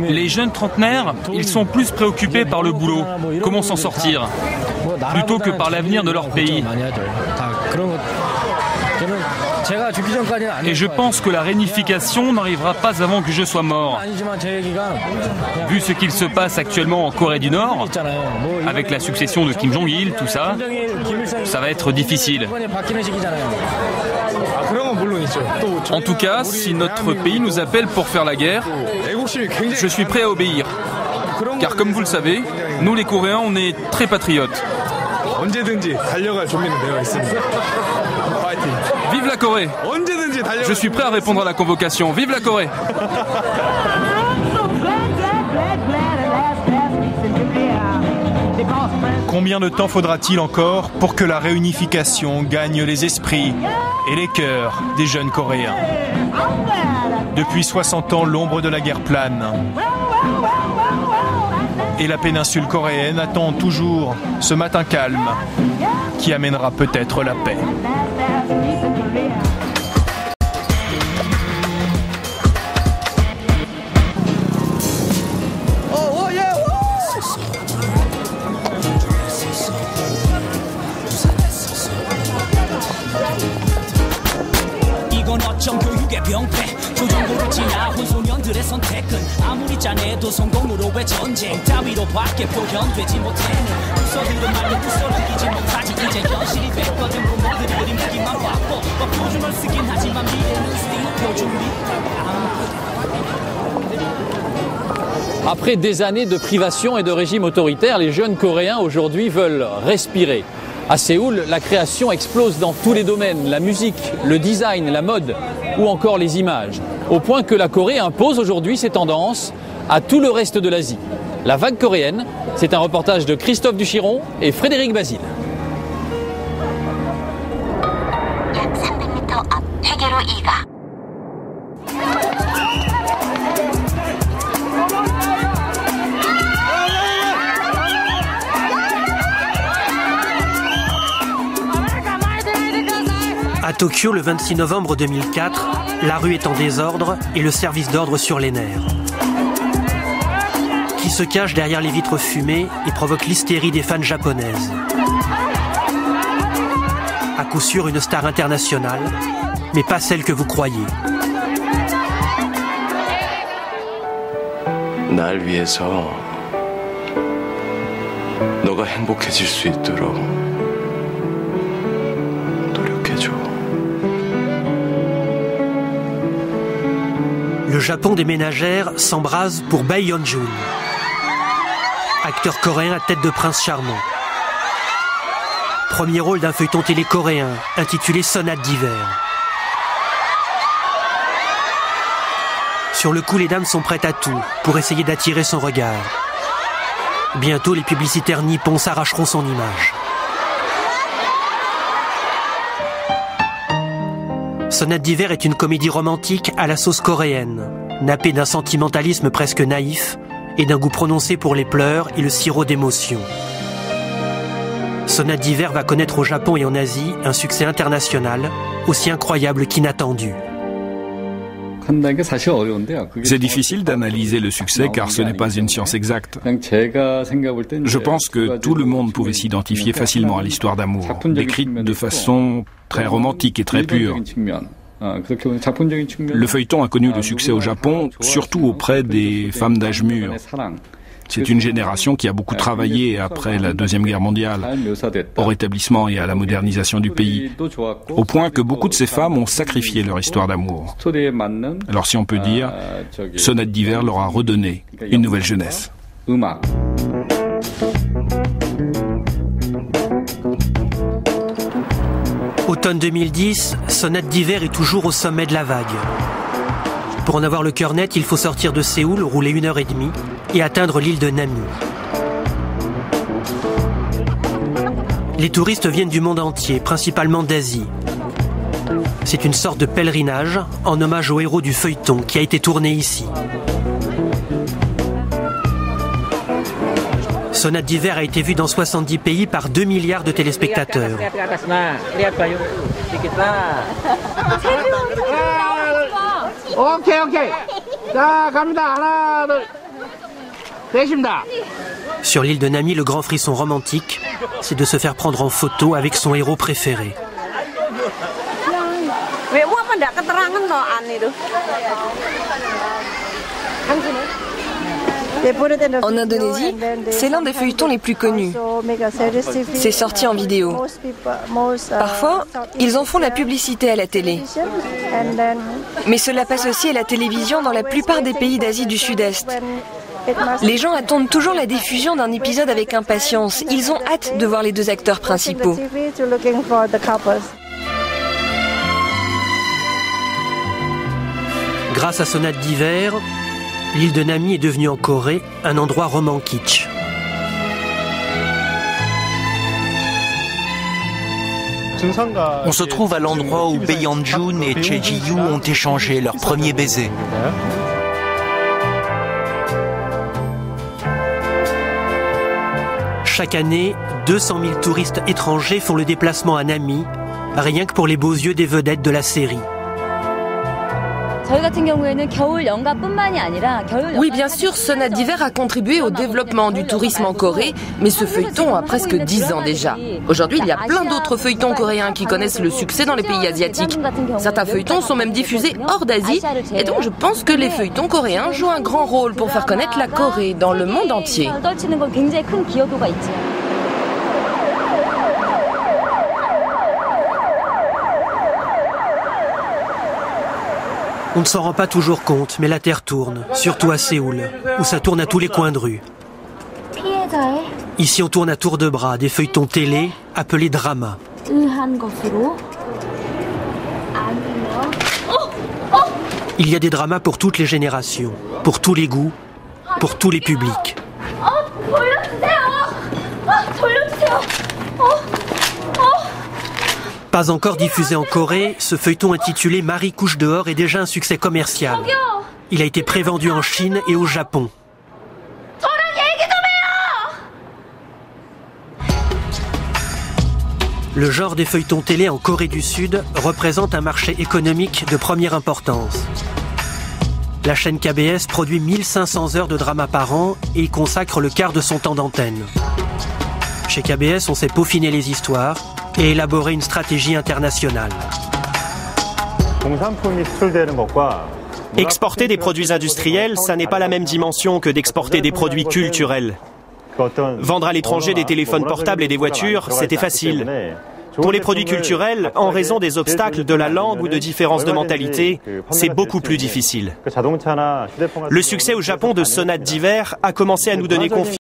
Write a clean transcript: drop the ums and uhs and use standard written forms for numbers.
Les jeunes trentenaires, ils sont plus préoccupés par le boulot, comment s'en sortir, plutôt que par l'avenir de leur pays. Et je pense que la réunification n'arrivera pas avant que je sois mort. Vu ce qu'il se passe actuellement en Corée du Nord, avec la succession de Kim Jong-il, tout ça, ça va être difficile. En tout cas, si notre pays nous appelle pour faire la guerre, je suis prêt à obéir. Car comme vous le savez, nous les Coréens, on est très patriotes. Vive la Corée! Je suis prêt à répondre à la convocation. Vive la Corée! Combien de temps faudra-t-il encore pour que la réunification gagne les esprits et les cœurs des jeunes Coréens? Depuis 60 ans, l'ombre de la guerre plane. Et la péninsule coréenne attend toujours ce matin calme qui amènera peut-être la paix. 조정부를 지나 혼소년들의 선택은 아무리 짠해도 성공으로 왜 전쟁 따위로밖에 표현되지 못해는 부서들은 말로 부서넘기지 못하지 이제 현실이 됐거든 부모들이 그림 그기만 바꿔 표준을 쓰긴 하지만 미래는 스티브 표준 Après des années de privation et de régime autoritaire, les jeunes Coréens aujourd'hui veulent respirer. À Séoul, la création explose dans tous les domaines, la musique, le design, la mode ou encore les images. Au point que la Corée impose aujourd'hui ses tendances à tout le reste de l'Asie. La vague coréenne, c'est un reportage de Christophe Duchiron et Frédéric Basile. À Tokyo, le 26 novembre 2004, la rue est en désordre et le service d'ordre sur les nerfs. Qui se cache derrière les vitres fumées et provoque l'hystérie des fans japonaises. À coup sûr une star internationale, mais pas celle que vous croyez. 날 위해서 너가 행복해질 수 있도록 노력해줘. Le Japon des ménagères s'embrase pour Bae Yeon-jun, acteur coréen à tête de prince charmant. Premier rôle d'un feuilleton télé coréen intitulé Sonate d'hiver. Sur le coup, les dames sont prêtes à tout pour essayer d'attirer son regard. Bientôt, les publicitaires nippons s'arracheront son image. Sonate d'hiver est une comédie romantique à la sauce coréenne, nappée d'un sentimentalisme presque naïf et d'un goût prononcé pour les pleurs et le sirop d'émotion. Sonate d'hiver va connaître au Japon et en Asie un succès international, aussi incroyable qu'inattendu. C'est difficile d'analyser le succès car ce n'est pas une science exacte. Je pense que tout le monde pouvait s'identifier facilement à l'histoire d'amour, décrite de façon très romantique et très pure. Le feuilleton a connu le succès au Japon, surtout auprès des femmes d'âge mûr. C'est une génération qui a beaucoup travaillé après la Deuxième Guerre mondiale, au rétablissement et à la modernisation du pays, au point que beaucoup de ces femmes ont sacrifié leur histoire d'amour. Alors si on peut dire, Sonate d'hiver leur a redonné une nouvelle jeunesse. Automne 2010, Sonate d'hiver est toujours au sommet de la vague. Pour en avoir le cœur net, il faut sortir de Séoul, rouler 1h30 et atteindre l'île de Nami. Les touristes viennent du monde entier, principalement d'Asie. C'est une sorte de pèlerinage en hommage au héros du feuilleton qui a été tourné ici. Sonate d'hiver a été vue dans 70 pays par 2 milliards de téléspectateurs. Sur l'île de Nami, le grand frisson romantique, c'est de se faire prendre en photo avec son héros préféré. En Indonésie, c'est l'un des feuilletons les plus connus. C'est sorti en vidéo. Parfois, ils en font la publicité à la télé. Mais cela passe aussi à la télévision dans la plupart des pays d'Asie du Sud-Est. Les gens attendent toujours la diffusion d'un épisode avec impatience. Ils ont hâte de voir les deux acteurs principaux. Grâce à Sonate d'hiver, l'île de Nami est devenue en Corée un endroit roman kitsch. On se trouve à l'endroit où Bae Yeon-jun et Choi Ji-woo ont échangé leur premier baiser. Chaque année, 200 000 touristes étrangers font le déplacement à Nami, rien que pour les beaux yeux des vedettes de la série. Oui, bien sûr, Sonate d'hiver a contribué au développement du tourisme en Corée, mais ce feuilleton a presque 10 ans déjà. Aujourd'hui, il y a plein d'autres feuilletons coréens qui connaissent le succès dans les pays asiatiques. Certains feuilletons sont même diffusés hors d'Asie, et donc je pense que les feuilletons coréens jouent un grand rôle pour faire connaître la Corée dans le monde entier. On ne s'en rend pas toujours compte, mais la Terre tourne, surtout à Séoul, où ça tourne à tous les coins de rue. Ici, on tourne à tour de bras des feuilletons télé appelés dramas. Il y a des dramas pour toutes les générations, pour tous les goûts, pour tous les publics. Pas encore diffusé en Corée, ce feuilleton intitulé Marie couche dehors est déjà un succès commercial. Il a été prévendu en Chine et au Japon. Le genre des feuilletons télé en Corée du Sud représente un marché économique de première importance. La chaîne KBS produit 1500 heures de drama par an et y consacre le quart de son temps d'antenne. Chez KBS, on sait peaufiner les histoires et élaborer une stratégie internationale. Exporter des produits industriels, ça n'est pas la même dimension que d'exporter des produits culturels. Vendre à l'étranger des téléphones portables et des voitures, c'était facile. Pour les produits culturels, en raison des obstacles de la langue ou de différences de mentalité, c'est beaucoup plus difficile. Le succès au Japon de Sonate d'hiver a commencé à nous donner confiance.